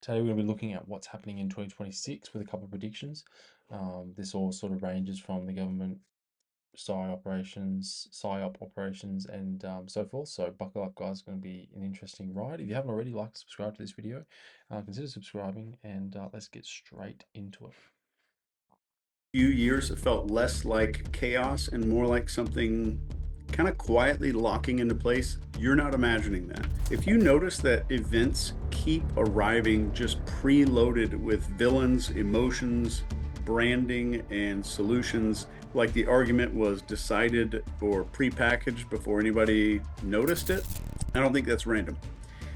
Today we're going to be looking at what's happening in 2026 with a couple of predictions. This all sort of ranges from the government psyop operations, and so forth. So buckle up, guys. It's going to be an interesting ride. If you haven't already, like, subscribe to this video. Consider subscribing, and let's get straight into it. Few years, it felt less like chaos and more like something kind of quietly locking into place. You're not imagining that. If you notice that events keep arriving just preloaded with villains, emotions, branding, and solutions, like the argument was decided or prepackaged before anybody noticed it, I don't think that's random.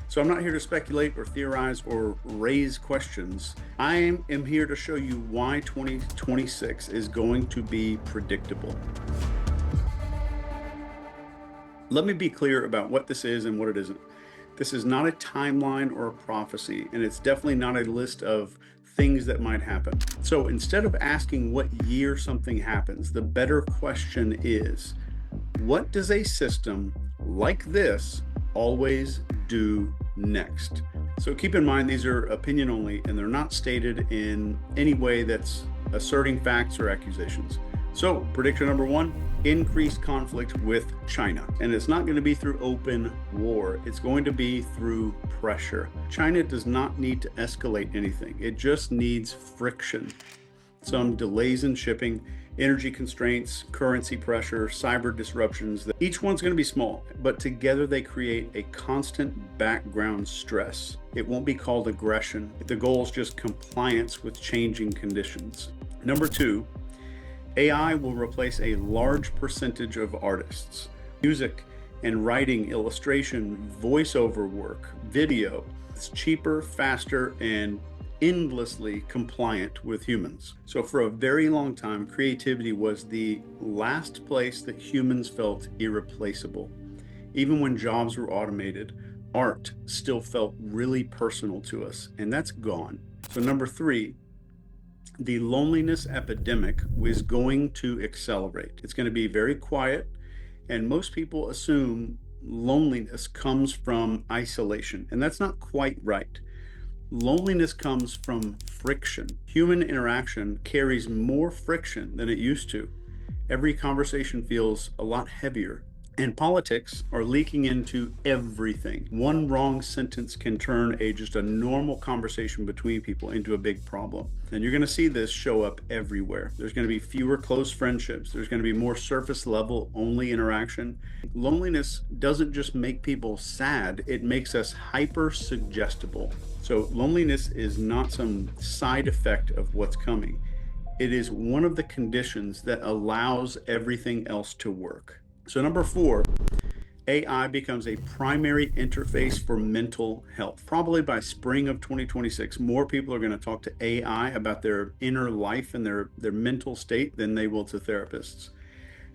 So I'm not here to speculate or theorize or raise questions. I am here to show you why 2026 is going to be predictable. Let me be clear about what this is and what it isn't. This is not a timeline or a prophecy, and it's definitely not a list of things that might happen. So instead of asking what year something happens, the better question is, what does a system like this always do next? So keep in mind, these are opinion only, and they're not stated in any way that's asserting facts or accusations. So prediction number one, increased conflict with China. And it's not going to be through open war. It's going to be through pressure. China does not need to escalate anything. It just needs friction. Some delays in shipping, energy constraints, currency pressure, cyber disruptions. Each one's going to be small, but together they create a constant background stress. It won't be called aggression. The goal is just compliance with changing conditions. Number two, AI will replace a large percentage of artists. Music and writing, illustration, voiceover work, video. It's cheaper, faster, and endlessly compliant with humans. So for a very long time, creativity was the last place that humans felt irreplaceable. Even when jobs were automated, art still felt really personal to us, and that's gone. So number three, the loneliness epidemic is going to accelerate. It's going to be very quiet, and most people assume loneliness comes from isolation, and that's not quite right. Loneliness comes from friction. Human interaction carries more friction than it used to. Every conversation feels a lot heavier. And politics are leaking into everything. One wrong sentence can turn just a normal conversation between people into a big problem. And you're going to see this show up everywhere. There's going to be fewer close friendships. There's going to be more surface level only interaction. Loneliness doesn't just make people sad, it makes us hyper suggestible. So loneliness is not some side effect of what's coming. It is one of the conditions that allows everything else to work. So number four, AI becomes a primary interface for mental health. Probably by spring of 2026, more people are going to talk to AI about their inner life and their mental state than they will to therapists.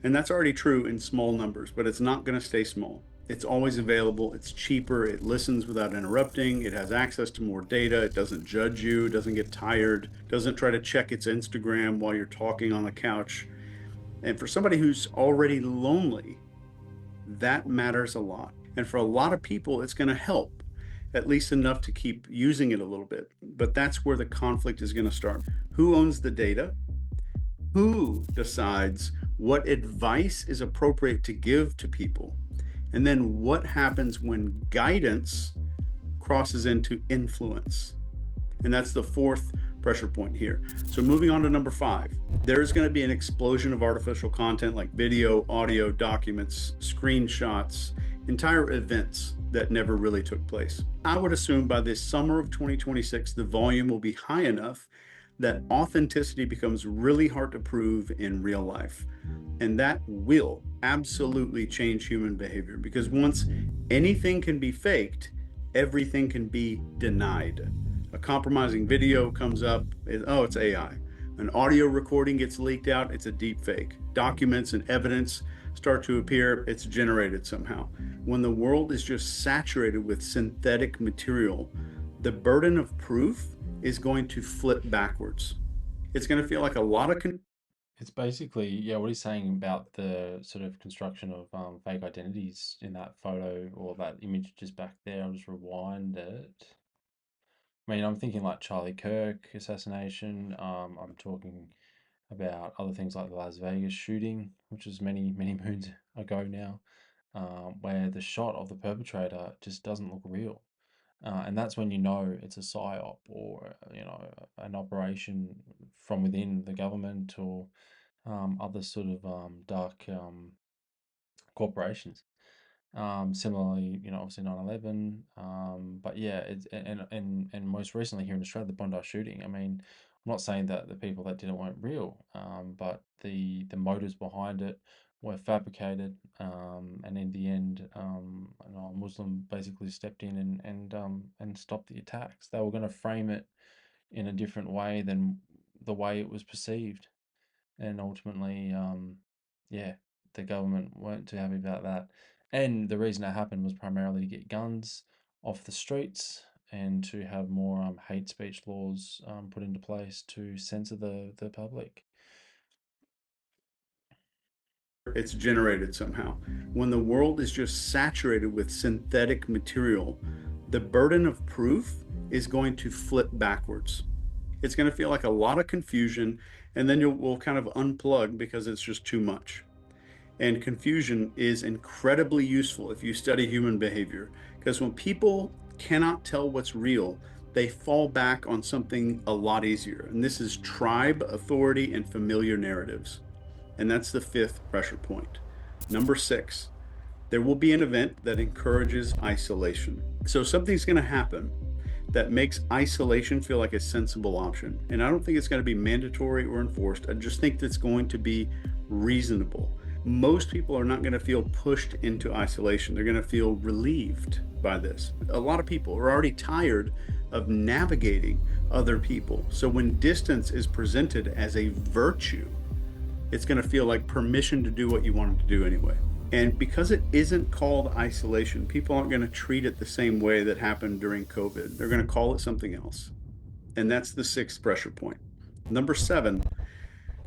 And that's already true in small numbers, but it's not going to stay small. It's always available. It's cheaper. It listens without interrupting. It has access to more data. It doesn't judge you. It doesn't get tired. It doesn't try to check its Instagram while you're talking on the couch. And for somebody who's already lonely, that matters a lot. And for a lot of people, it's going to help, at least enough to keep using it a little bit. But that's where the conflict is going to start. Who owns the data? Who decides what advice is appropriate to give to people? And then what happens when guidance crosses into influence? And that's the fourth pressure point here. So moving on to number five, there's going to be an explosion of artificial content like video, audio, documents, screenshots, entire events that never really took place. I would assume by this summer of 2026, the volume will be high enough that authenticity becomes really hard to prove in real life. And that will absolutely change human behavior, because once anything can be faked, everything can be denied. A compromising video comes up, oh, it's AI. An audio recording gets leaked out, it's a deep fake. Documents and evidence start to appear, it's generated somehow. When the world is just saturated with synthetic material, the burden of proof is going to flip backwards. It's going to feel like a lot of It's basically, yeah, what he's saying about the sort of construction of fake identities in that photo or that image just back there. I'll just rewind it. I mean, I'm thinking like Charlie Kirk assassination. I'm talking about other things like the Las Vegas shooting, which was many, many moons ago now, where the shot of the perpetrator just doesn't look real. And that's when you know it's a psyop or, an operation from within the government or other sort of dark corporations. Similarly, obviously 9/11. But yeah, it's and most recently here in Australia, the Bondi shooting. I mean, I'm not saying that the people that did it weren't real, but the motives behind it were fabricated. And in the end, a Muslim basically stepped in and stopped the attacks. They were going to frame it in a different way than the way it was perceived, and ultimately, yeah, the government weren't too happy about that. And the reason it happened was primarily to get guns off the streets and to have more hate speech laws put into place to censor the public. It's generated somehow. When the world is just saturated with synthetic material, the burden of proof is going to flip backwards. It's going to feel like a lot of confusion, and then we'll kind of unplug because it's just too much. And confusion is incredibly useful if you study human behavior, because when people cannot tell what's real, they fall back on something a lot easier. And this is tribe, authority, and familiar narratives. And that's the fifth pressure point. Number 6, there will be an event that encourages isolation. So something's going to happen that makes isolation feel like a sensible option. And I don't think it's going to be mandatory or enforced. I just think that's going to be reasonable. Most people are not going to feel pushed into isolation. They're going to feel relieved by this. A lot of people are already tired of navigating other people. So when distance is presented as a virtue, it's going to feel like permission to do what you wanted to do anyway. And because it isn't called isolation, people aren't going to treat it the same way that happened during COVID. They're going to call it something else. And that's the 6th pressure point. Number 7,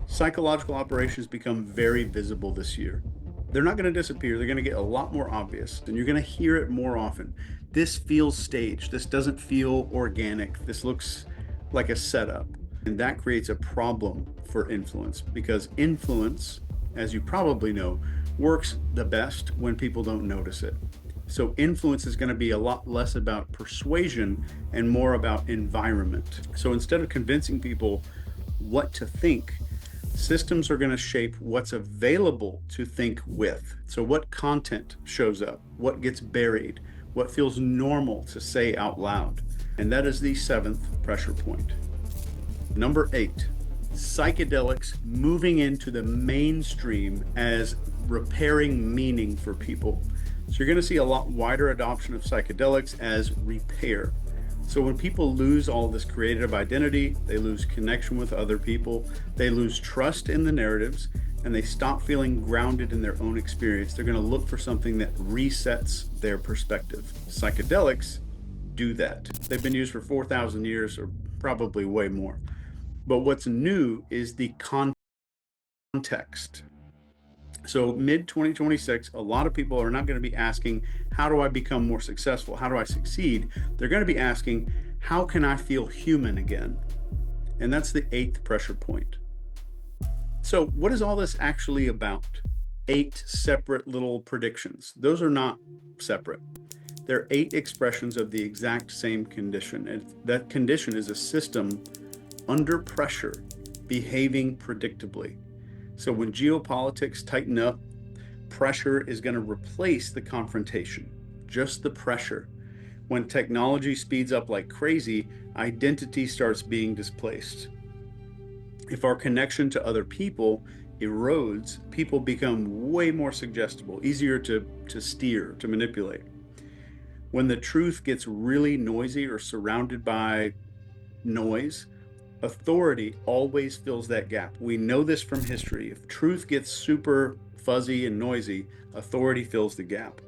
psychological operations become very visible this year. They're not going to disappear. They're going to get a lot more obvious, and you're going to hear it more often. This feels staged. This doesn't feel organic. This looks like a setup. And that creates a problem for influence, because influence, as you probably know, works the best when people don't notice it. So influence is going to be a lot less about persuasion and more about environment. So instead of convincing people what to think, systems are going to shape what's available to think with. So what content shows up, what gets buried, what feels normal to say out loud. And that is the 7th pressure point. Number 8, psychedelics moving into the mainstream as repairing meaning for people. So you're going to see a lot wider adoption of psychedelics as repair. So when people lose all this creative identity, they lose connection with other people, they lose trust in the narratives, and they stop feeling grounded in their own experience. They're going to look for something that resets their perspective. Psychedelics do that. They've been used for 4,000 years, or probably way more. But what's new is the context. So mid 2026, a lot of people are not going to be asking, how do I become more successful? How do I succeed? They're going to be asking, how can I feel human again? And that's the 8th pressure point. So what is all this actually about? 8 separate little predictions. Those are not separate. They're 8 expressions of the exact same condition. And that condition is a system under pressure, behaving predictably. So when geopolitics tighten up, pressure is going to replace the confrontation, just the pressure. When technology speeds up like crazy, identity starts being displaced. If our connection to other people erodes, people become way more suggestible, easier to steer, to manipulate. When the truth gets really noisy or surrounded by noise, authority always fills that gap. We know this from history. If truth gets super fuzzy and noisy, authority fills the gap.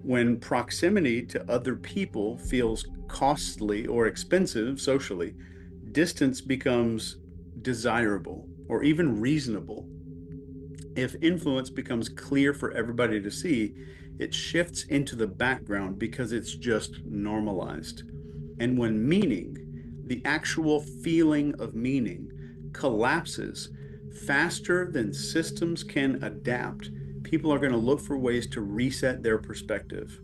When proximity to other people feels costly or expensive socially, distance becomes desirable or even reasonable. If influence becomes clear for everybody to see, it shifts into the background because it's just normalized. And when meaning, the actual feeling of meaning, collapses faster than systems can adapt, people are going to look for ways to reset their perspective.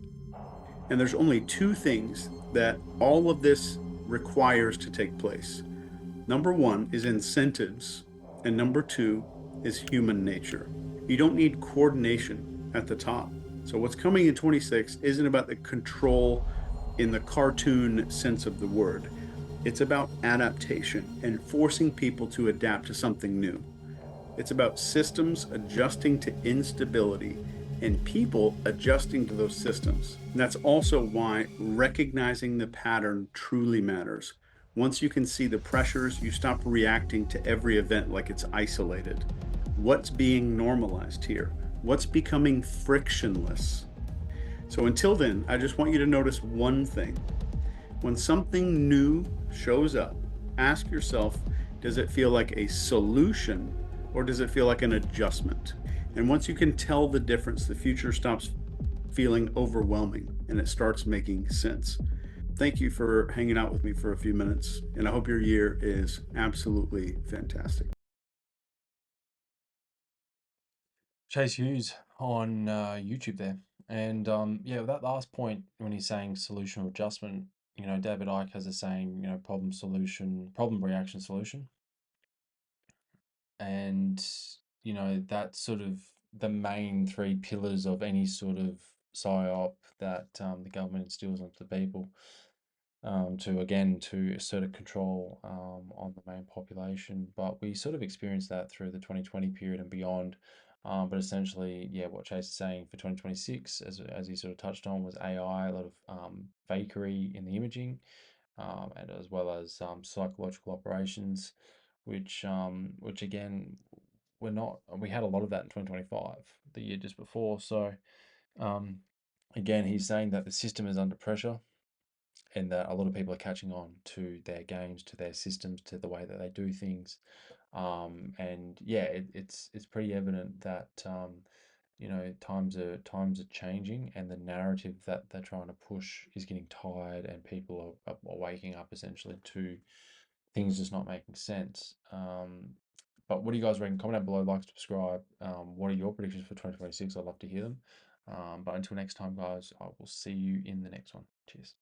And there's only two things that all of this requires to take place. Number one is incentives, and number two is human nature. You don't need coordination at the top. So what's coming in 26 isn't about the control in the cartoon sense of the word. It's about adaptation and forcing people to adapt to something new. It's about systems adjusting to instability and people adjusting to those systems. And that's also why recognizing the pattern truly matters. Once you can see the pressures, you stop reacting to every event like it's isolated. What's being normalized here? What's becoming frictionless? So until then, I just want you to notice one thing. When something new shows up, ask yourself, does it feel like a solution or does it feel like an adjustment? And once you can tell the difference, the future stops feeling overwhelming and it starts making sense. Thank you for hanging out with me for a few minutes, and I hope your year is absolutely fantastic. Chase Hughes on YouTube there. And yeah, that last point when he's saying solution or adjustment, David Icke has a saying, problem solution, problem reaction solution. And, that's sort of the main three pillars of any sort of psyop that the government instills onto the people to assert a control on the main population. But we sort of experienced that through the 2020 period and beyond. But essentially, yeah, what Chase is saying for 2026, as he sort of touched on, was AI, a lot of fakery in the imaging, and as well as psychological operations, which again, we had a lot of that in 2025, the year just before. So um, again, he's saying that the system is under pressure and that a lot of people are catching on to their games, to their systems, to the way that they do things. And yeah, it's pretty evident that times are changing, and the narrative that they're trying to push is getting tired, and people are waking up essentially to things just not making sense. But what do you guys reckon? Comment down below, like, subscribe. What are your predictions for 2026? I'd love to hear them. But until next time, guys, I will see you in the next one. Cheers.